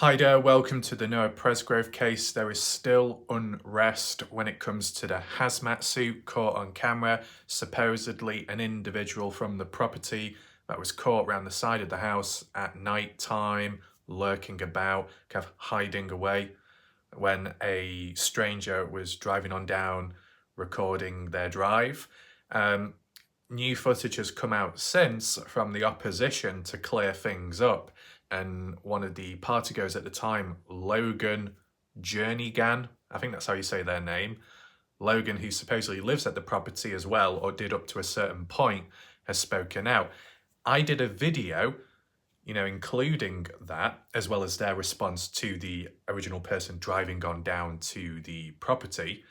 Hi there, welcome to the Noah Presgrove case. There is still unrest when it comes to the hazmat suit caught on camera. Supposedly an individual from the property that was caught around the side of the house at night time, lurking about, kind of hiding away, when a stranger was driving on down, recording their drive. New footage has come out since from the opposition to clear things up, and one of the partygoers at the time, Logan Jernigan, I think that's how you say their name, Logan, who supposedly lives at the property as well, or did up to a certain point, has spoken out. I did a video, including that, as well as their response to the original person driving on down to the property.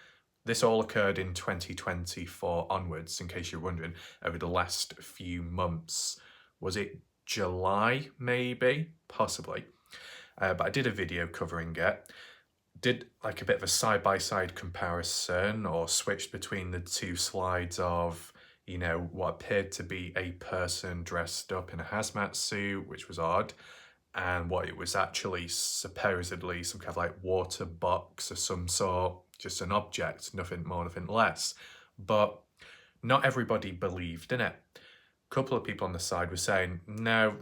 This all occurred in 2024 onwards, in case you're wondering, over the last few months. Was it July, maybe? Possibly. But I did a video covering it. Did like a bit of a side-by-side comparison, or switched between the two slides of, what appeared to be a person dressed up in a hazmat suit, which was odd, and what it was actually supposedly some kind of like water box of some sort, just an object, nothing more, nothing less. But not everybody believed in it. A couple of people on the side were saying, no,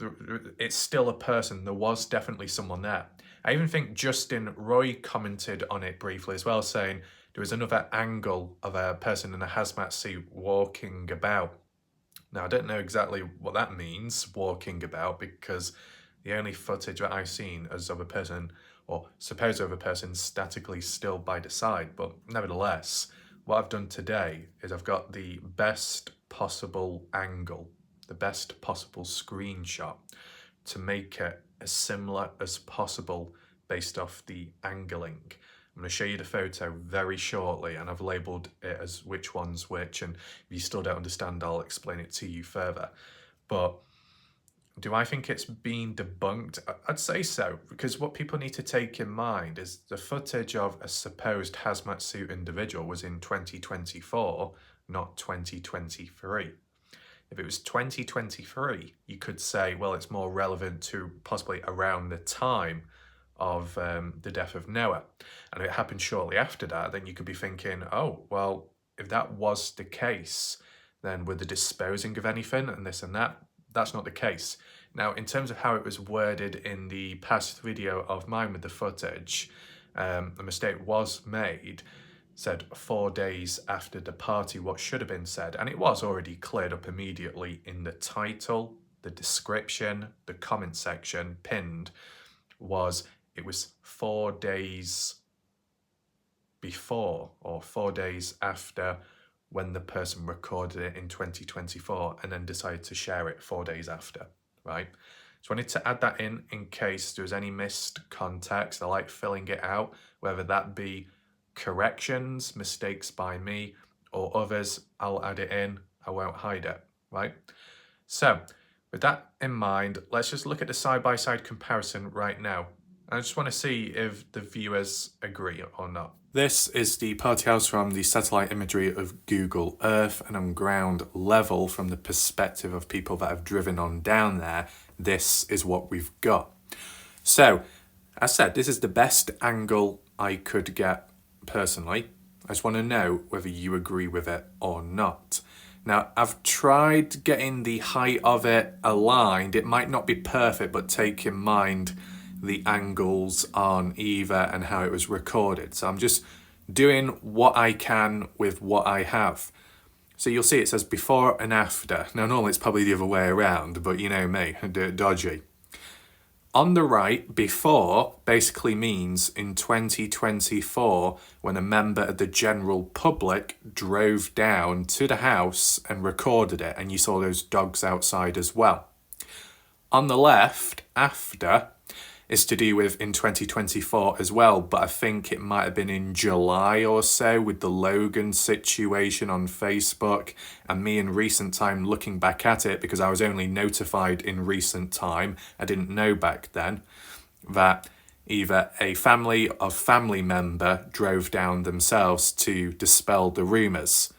it's still a person. There was definitely someone there. I even think Justin Roy commented on it briefly as well, saying there was another angle of a person in a hazmat suit walking about. Now, I don't know exactly what that means, walking about, because the only footage that I've seen is of a person, or supposed of a person, statically still by the side. But nevertheless, what I've done today is I've got the best possible angle, the best possible screenshot, to make it as similar as possible based off the angling. I'm going to show you the photo very shortly, and I've labelled it as which one's which, and if you still don't understand, I'll explain it to you further. But do I think it's been debunked? I'd say so, because what people need to take in mind is the footage of a supposed hazmat suit individual was in 2024, not 2023. If it was 2023, you could say, well, it's more relevant to possibly around the time of the death of Noah. And if it happened shortly after that, then you could be thinking, oh, well, if that was the case, then were they disposing of anything and this and that? That's not the case. Now, in terms of how it was worded in the past video of mine with the footage, a mistake was made. Said 4 days after the party, what should have been said, and it was already cleared up immediately in the title, the description, the comment section, pinned, was it was 4 days before or 4 days after when the person recorded it in 2024 and then decided to share it 4 days after, right? So I wanted to add that in case there was any missed context. I like filling it out, whether that be corrections, mistakes by me, or others. I'll add it in, I won't hide it, right? So with that in mind, let's just look at the side-by-side comparison right now. I just want to see if the viewers agree or not. This is the party house from the satellite imagery of Google Earth, and on ground level, from the perspective of people that have driven on down there, this is what we've got. So, as I said, this is the best angle I could get personally. I just want to know whether you agree with it or not. Now, I've tried getting the height of it aligned. It might not be perfect, but take in mind the angles on either and how it was recorded. So I'm just doing what I can with what I have. So you'll see it says before and after. Now, normally it's probably the other way around, but you know me, I do it dodgy. On the right, before basically means in 2024, when a member of the general public drove down to the house and recorded it, and you saw those dogs outside as well. On the left, after, is to do with in 2024 as well, but I think it might have been in July or so with the Logan situation on Facebook, and me in recent time looking back at it, because I was only notified in recent time, I didn't know back then, that either a family member drove down themselves to dispel the rumours.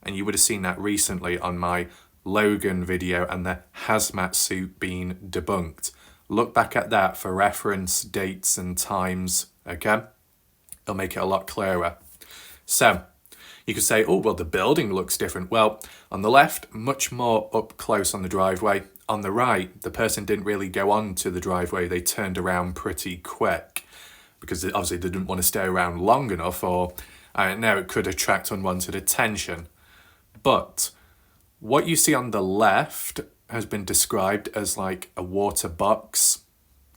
And you would have seen that recently on my Logan video and the hazmat suit being debunked. Look back at that for reference dates and times, okay? It'll make it a lot clearer. So, you could say, oh, well, the building looks different. Well, on the left, much more up close on the driveway. On the right, the person didn't really go on to the driveway. They turned around pretty quick because obviously they didn't want to stay around long enough, or I don't know, it could attract unwanted attention. But what you see on the left has been described as like a water box,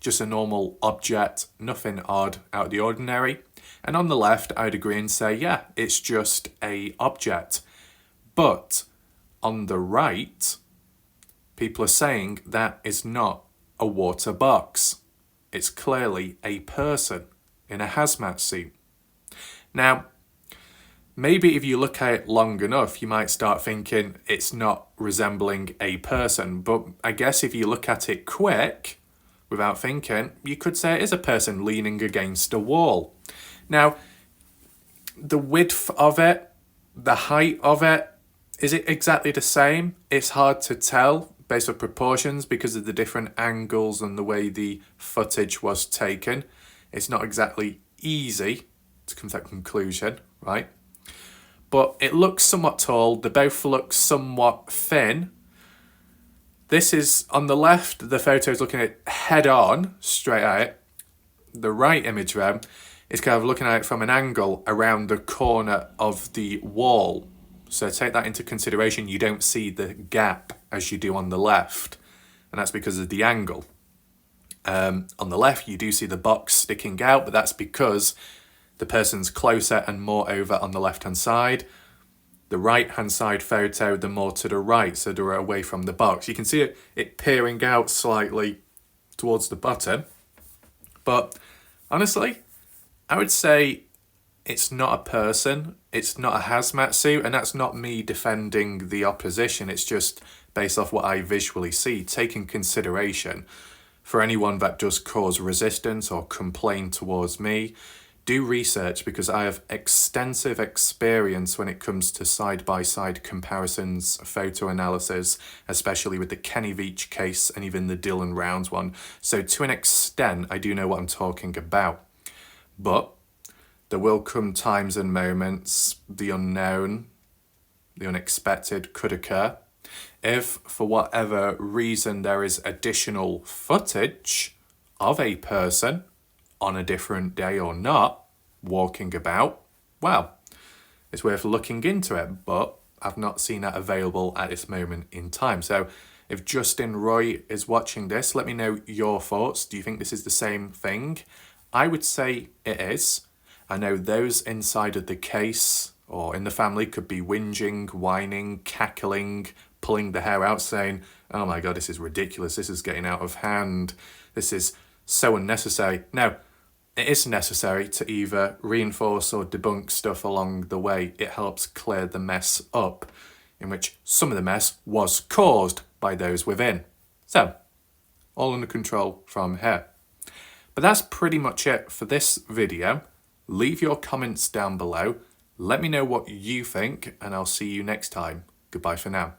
just a normal object, nothing odd out of the ordinary. And on the left, I'd agree and say, yeah, it's just a object. But on the right, people are saying that is not a water box. It's clearly a person in a hazmat suit. Now, maybe if you look at it long enough, you might start thinking it's not resembling a person. But I guess if you look at it quick, without thinking, you could say it is a person leaning against a wall. Now, the width of it, the height of it, is it exactly the same? It's hard to tell based on proportions because of the different angles and the way the footage was taken. It's not exactly easy to come to that conclusion, right? But it looks somewhat tall. They both look somewhat thin. This is, on the left, the photo is looking at it head on, straight at it. The right image though is kind of looking at it from an angle around the corner of the wall. So take that into consideration. You don't see the gap as you do on the left, and that's because of the angle. On the left, you do see the box sticking out, but that's because the person's closer and more over on the left-hand side. The right-hand side photo, the more to the right, so they're away from the box. You can see it peering out slightly towards the bottom. But honestly, I would say it's not a person, it's not a hazmat suit, and that's not me defending the opposition. It's just based off what I visually see, taking consideration for anyone that does cause resistance or complain towards me. Do research, because I have extensive experience when it comes to side-by-side comparisons, photo analysis, especially with the Kenny Veach case and even the Dylan Rounds one. So to an extent, I do know what I'm talking about. But there will come times and moments, the unknown, the unexpected could occur. If, for whatever reason, there is additional footage of a person on a different day or not, walking about, well, it's worth looking into it, but I've not seen that available at this moment in time. So if Justin Roy is watching this, let me know your thoughts. Do you think this is the same thing? I would say it is. I know those inside of the case or in the family could be whinging, whining, cackling, pulling the hair out, saying, oh my God, this is ridiculous. This is getting out of hand. This is so unnecessary. Now, it is necessary to either reinforce or debunk stuff along the way. It helps clear the mess up, in which some of the mess was caused by those within. So, all under control from here. But that's pretty much it for this video. Leave your comments down below. Let me know what you think, and I'll see you next time. Goodbye for now.